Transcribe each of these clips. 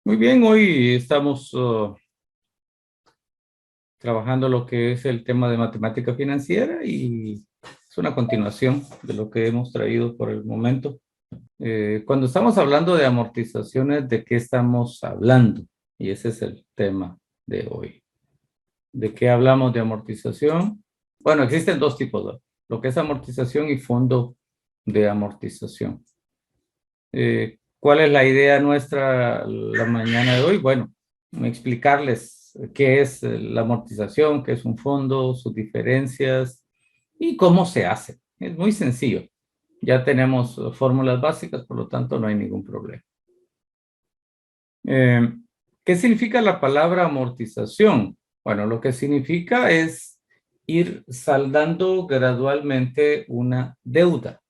Muy bien, hoy estamos trabajando lo que es el tema de matemática financiera y es una continuación de lo que hemos traído por el momento. Cuando estamos hablando de amortizaciones, ¿de qué estamos hablando? Y ese es el tema de hoy. ¿De qué hablamos de amortización? Bueno, existen dos tipos, ¿no? Lo que es amortización y fondo de amortización. ¿Cuál es la idea nuestra la mañana de hoy? Bueno, explicarles qué es la amortización, qué es un fondo, sus diferencias y cómo se hace. Es muy sencillo. Ya tenemos fórmulas básicas, por lo tanto no hay ningún problema. Eh, ¿Qué significa la palabra amortización? Bueno, lo que significa es ir saldando gradualmente una deuda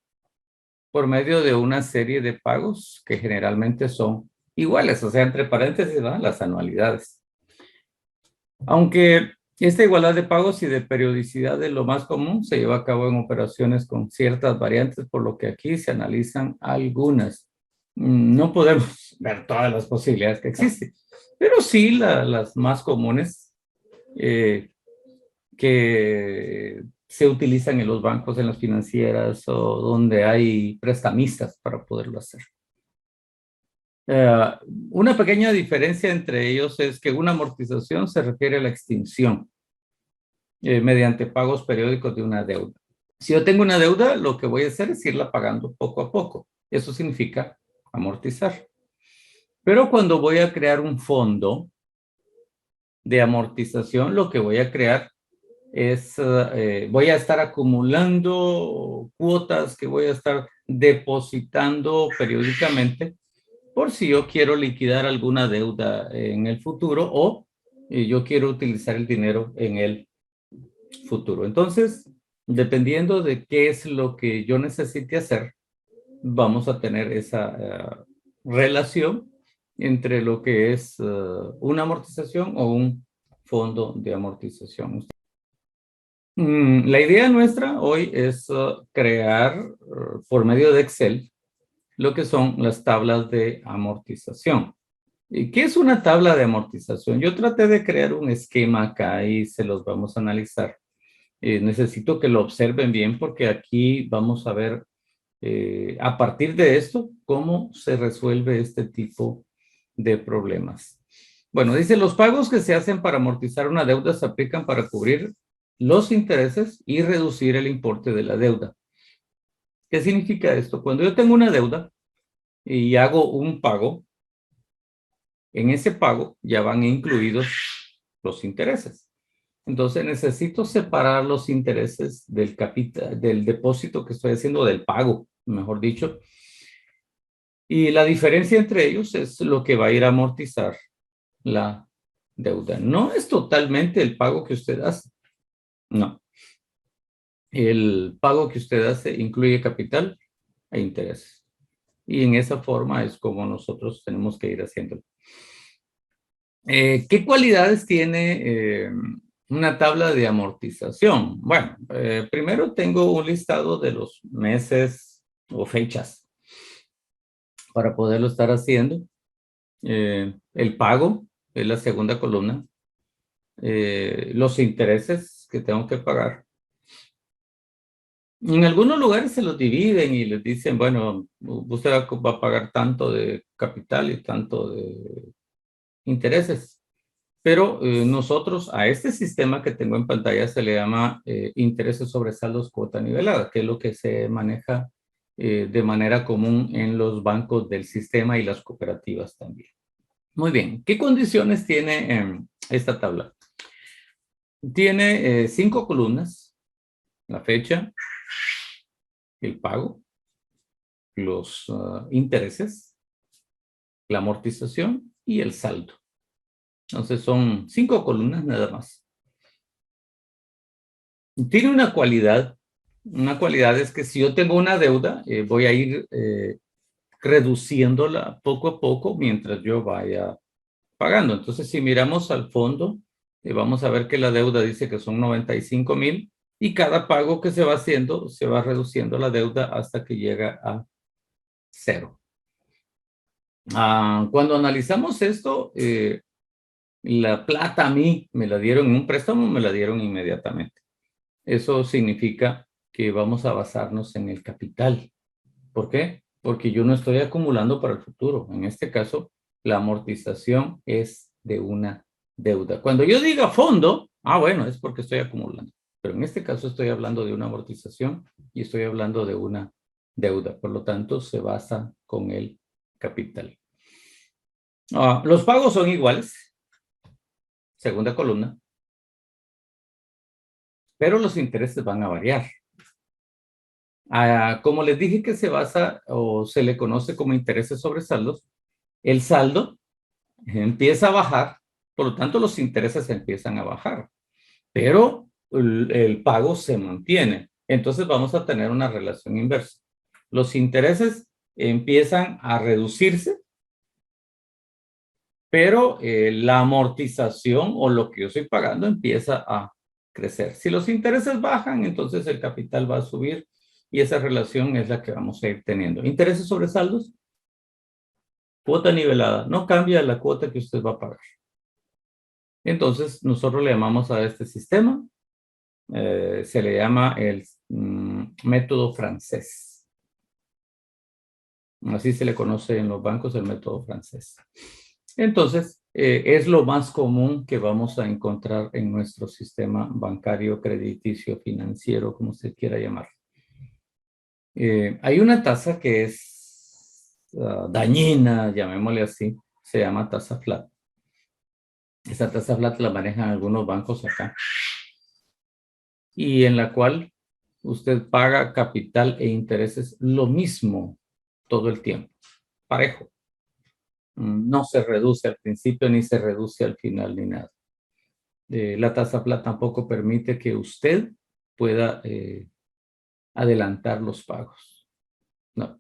por medio de una serie de pagos que generalmente son iguales, o sea, entre paréntesis van las anualidades. Aunque esta igualdad de pagos y de periodicidad es lo más común, se lleva a cabo en operaciones con ciertas variantes, por lo que aquí se analizan algunas. No podemos ver todas las posibilidades que existen, pero sí las más comunes eh, que se utilizan en los bancos, en las financieras o donde hay prestamistas para poderlo hacer. Eh, una pequeña diferencia entre ellos es que una amortización se refiere a la extinción mediante pagos periódicos de una deuda. Si yo tengo una deuda, lo que voy a hacer es irla pagando poco a poco. Eso significa amortizar. Pero cuando voy a crear un fondo de amortización, lo que voy a crear es, voy a estar acumulando cuotas que voy a estar depositando periódicamente por si yo quiero liquidar alguna deuda en el futuro o yo quiero utilizar el dinero en el futuro. Entonces, dependiendo de qué es lo que yo necesite hacer, vamos a tener esa relación entre lo que es una amortización o un fondo de amortización. La idea nuestra hoy es crear por medio de Excel lo que son las tablas de amortización. ¿Y qué es una tabla de amortización? Yo traté de crear un esquema acá y se los vamos a analizar. Necesito que lo observen bien porque aquí vamos a ver a partir de esto cómo se resuelve este tipo de problemas. Bueno, dice, los pagos que se hacen para amortizar una deuda se aplican para cubrir los intereses y reducir el importe de la deuda. ¿Qué significa esto? Cuando yo tengo una deuda y hago un pago, en ese pago ya van incluidos los intereses. Entonces necesito separar los intereses del capital, del depósito que estoy haciendo, del pago, mejor dicho. Y la diferencia entre ellos es lo que va a ir a amortizar la deuda. No es totalmente el pago que usted hace. No. El pago que usted hace incluye capital e intereses. Y en esa forma es como nosotros tenemos que ir haciéndolo. ¿Qué cualidades tiene una tabla de amortización? Bueno, primero tengo un listado de los meses o fechas para poderlo estar haciendo. El pago es la segunda columna. Los intereses que tengo que pagar. En algunos lugares se los dividen y les dicen, bueno, usted va a pagar tanto de capital y tanto de intereses. Pero nosotros a este sistema que tengo en pantalla se le llama intereses sobre saldos cuota nivelada, que es lo que se maneja de manera común en los bancos del sistema y las cooperativas también. Muy bien, ¿qué condiciones tiene esta tabla? Tiene 5 columnas, la fecha, el pago, los intereses, la amortización y el saldo. Entonces son 5 columnas nada más. Tiene una cualidad es que si yo tengo una deuda, voy a ir reduciéndola poco a poco mientras yo vaya pagando. Entonces, si miramos al fondo, vamos a ver que la deuda dice que son 95,000 y cada pago que se va haciendo, se va reduciendo la deuda hasta que llega a cero. Cuando analizamos esto, la plata a mí me la dieron en un préstamo, me la dieron inmediatamente. Eso significa que vamos a basarnos en el capital. ¿Por qué? Porque yo no estoy acumulando para el futuro. En este caso, la amortización es de una deuda. Cuando yo diga fondo, bueno, es porque estoy acumulando. Pero en este caso estoy hablando de una amortización y estoy hablando de una deuda. Por lo tanto, se basa con el capital. Los pagos son iguales, segunda columna, pero los intereses van a variar. Como les dije que se basa o se le conoce como intereses sobre saldos, el saldo empieza a bajar, por lo tanto los intereses empiezan a bajar, pero el pago se mantiene. Entonces vamos a tener una relación inversa. Los intereses empiezan a reducirse, pero la amortización o lo que yo estoy pagando empieza a crecer. Si los intereses bajan, entonces el capital va a subir y esa relación es la que vamos a ir teniendo. Intereses sobre saldos, cuota nivelada. No cambia la cuota que usted va a pagar. Entonces, nosotros le llamamos a este sistema, se le llama el método francés. Así se le conoce en los bancos el método francés. Entonces, es lo más común que vamos a encontrar en nuestro sistema bancario, crediticio, financiero, como usted quiera llamar. Hay una tasa que es dañina, llamémosle así, se llama tasa flat. Esa tasa flat la manejan algunos bancos acá. Y en la cual usted paga capital e intereses lo mismo todo el tiempo, parejo. No se reduce al principio ni se reduce al final ni nada. La tasa flat tampoco permite que usted pueda adelantar los pagos. No.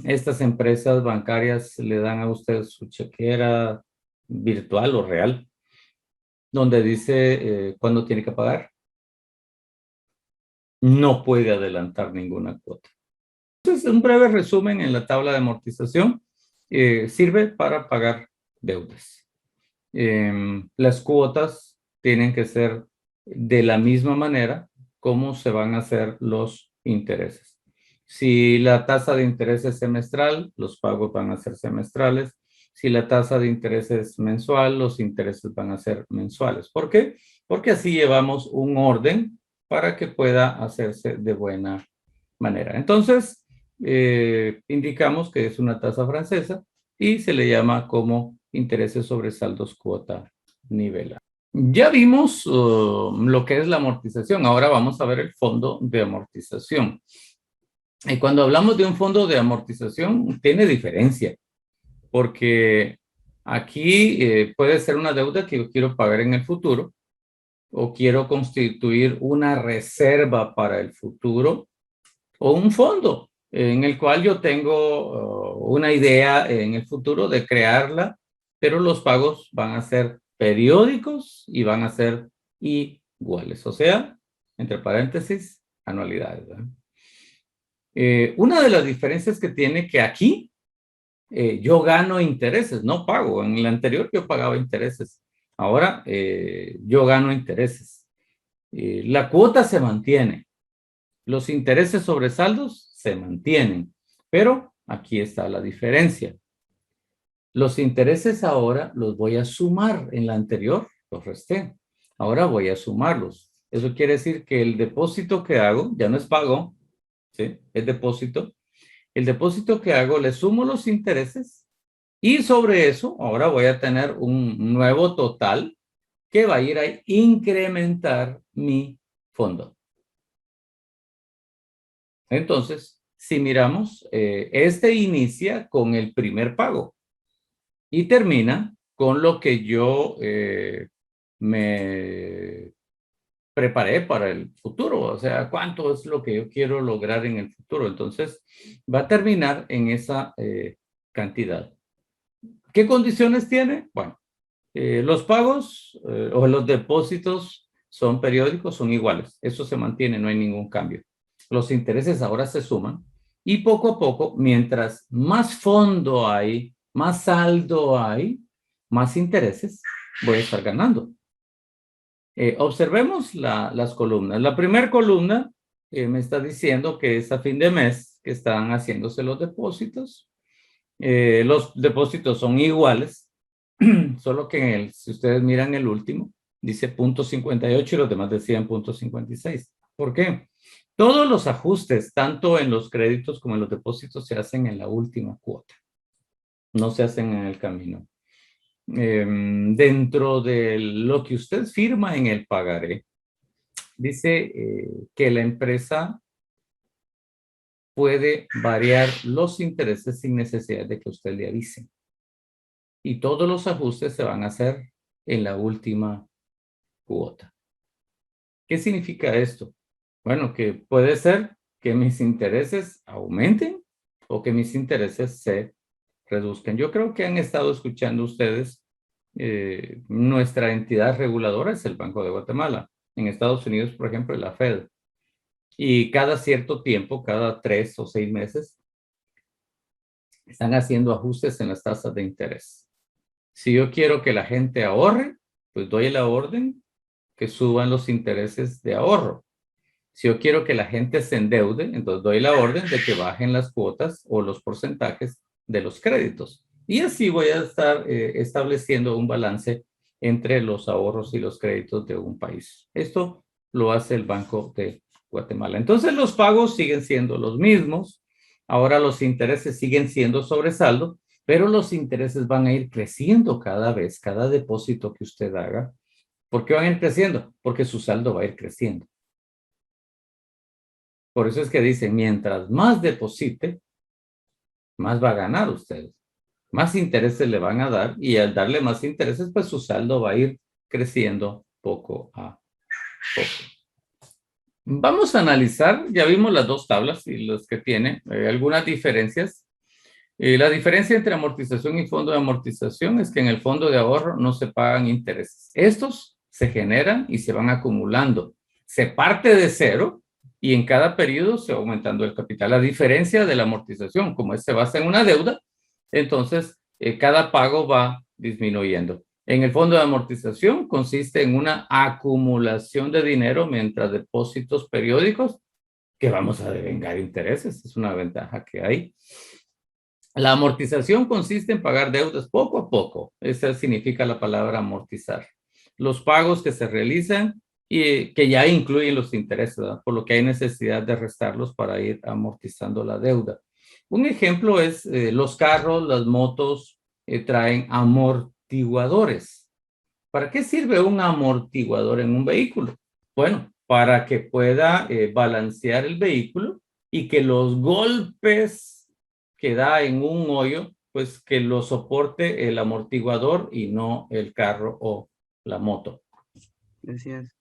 Estas empresas bancarias le dan a usted su chequera virtual o real, donde dice cuándo tiene que pagar. No puede adelantar ninguna cuota. Entonces, un breve resumen en la tabla de amortización sirve para pagar deudas. Las cuotas tienen que ser de la misma manera como se van a hacer los intereses. Si la tasa de interés es semestral, los pagos van a ser semestrales. Si la tasa de interés es mensual, los intereses van a ser mensuales. ¿Por qué? Porque así llevamos un orden para que pueda hacerse de buena manera. Entonces, indicamos que es una tasa francesa y se le llama como intereses sobre saldos cuota nivelada. Ya vimos lo que es la amortización. Ahora vamos a ver el fondo de amortización. Y cuando hablamos de un fondo de amortización, tiene diferencia, porque aquí puede ser una deuda que yo quiero pagar en el futuro o quiero constituir una reserva para el futuro o un fondo en el cual yo tengo una idea en el futuro de crearla, pero los pagos van a ser periódicos y van a ser iguales, o sea, entre paréntesis, anualidades. Una de las diferencias que tiene que aquí yo gano intereses, no pago. En el anterior yo pagaba intereses. Ahora yo gano intereses. La cuota se mantiene. Los intereses sobre saldos se mantienen, pero aquí está la diferencia. Los intereses ahora los voy a sumar. En la anterior los resté. Ahora voy a sumarlos. Eso quiere decir que el depósito que hago ya no es pago, ¿sí? Es depósito. El depósito que hago le sumo los intereses y sobre eso ahora voy a tener un nuevo total que va a ir a incrementar mi fondo. Entonces, si miramos, este inicia con el primer pago y termina con lo que yo me preparé para el futuro, o sea, cuánto es lo que yo quiero lograr en el futuro. Entonces, va a terminar en esa cantidad. ¿Qué condiciones tiene? Bueno, los pagos o los depósitos son periódicos, son iguales. Eso se mantiene, no hay ningún cambio. Los intereses ahora se suman Y poco a poco, mientras más fondo hay, más saldo hay, más intereses voy a estar ganando. Observemos las columnas. La primera columna me está diciendo que es a fin de mes que están haciéndose los depósitos. Los depósitos son iguales, solo que si ustedes miran el último, dice 0.58 y los demás decían 0.56. ¿Por qué? Todos los ajustes, tanto en los créditos como en los depósitos, se hacen en la última cuota. No se hacen en el camino. Dentro de lo que usted firma en el pagaré, dice que la empresa puede variar los intereses sin necesidad de que usted le avise. Y todos los ajustes se van a hacer en la última cuota. ¿Qué significa esto? Bueno, que puede ser que mis intereses aumenten o que mis intereses se reduzcan. Yo creo que han estado escuchando ustedes, nuestra entidad reguladora es el Banco de Guatemala. En Estados Unidos, por ejemplo, es la Fed. Y cada cierto tiempo, cada 3 o 6 meses, están haciendo ajustes en las tasas de interés. Si yo quiero que la gente ahorre, pues doy la orden que suban los intereses de ahorro. Si yo quiero que la gente se endeude, entonces doy la orden de que bajen las cuotas o los porcentajes de los créditos. Y así voy a estar estableciendo un balance entre los ahorros y los créditos de un país. Esto lo hace el Banco de Guatemala. Entonces los pagos siguen siendo los mismos. Ahora los intereses siguen siendo sobresaldo, pero los intereses van a ir creciendo cada vez, cada depósito que usted haga. ¿Por qué van a ir creciendo? Porque su saldo va a ir creciendo. Por eso es que dicen, mientras más deposite, más va a ganar usted. Más intereses le van a dar y al darle más intereses, pues su saldo va a ir creciendo poco a poco. Vamos a analizar, ya vimos las dos tablas y los que tiene, algunas diferencias. La diferencia entre amortización y fondo de amortización es que en el fondo de ahorro no se pagan intereses. Estos se generan y se van acumulando. Se parte de cero y en cada periodo se va aumentando el capital. La diferencia de la amortización, como se basa en una deuda, entonces cada pago va disminuyendo. En el fondo de amortización consiste en una acumulación de dinero mientras depósitos periódicos que vamos a devengar intereses. Es una ventaja que hay. La amortización consiste en pagar deudas poco a poco. Esa significa la palabra amortizar. Los pagos que se realizan y que ya incluyen los intereses, ¿verdad? Por lo que hay necesidad de restarlos para ir amortizando la deuda. Un ejemplo es los carros, las motos traen amortiguadores. ¿Para qué sirve un amortiguador en un vehículo? Bueno, para que pueda balancear el vehículo y que los golpes que da en un hoyo, pues que lo soporte el amortiguador y no el carro o la moto. Gracias.